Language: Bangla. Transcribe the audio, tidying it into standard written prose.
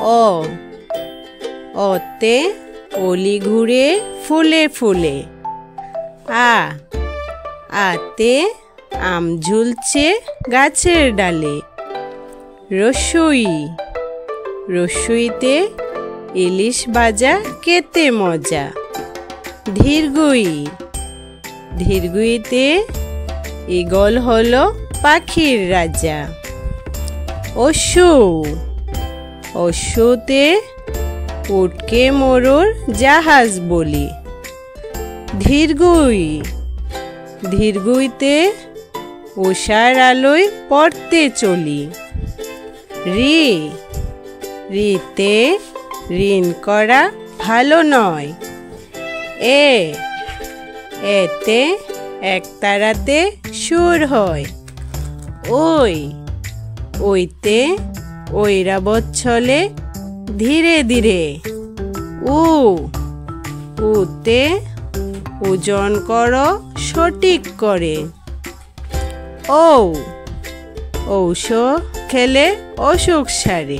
অ অতে অলি ঘুরে ফুলে ফুলে। আ আতে আম ঝুলছে গাছের ডালে। রস্যই রস্যইতে ইলিশ ভাজা কেতে মজা। ধীরগই ধীরগইতে ঈগল হলো পাখির রাজা। অশ্বু অশ্বুতে উটকে মোরর জাহাজ বলি। ধীরগই ধীরগইতে উষার আলোয় পড়তে চলি। রি রিতে ঋণ করা ভালো নয়। এতে একতারাতে সুর হয়। ওই ওইতে ঐরাবত চলে ধীরে ধীরে। উতে ওজন করো সঠিক করে। ঔষ খেলে অসুখ সারে।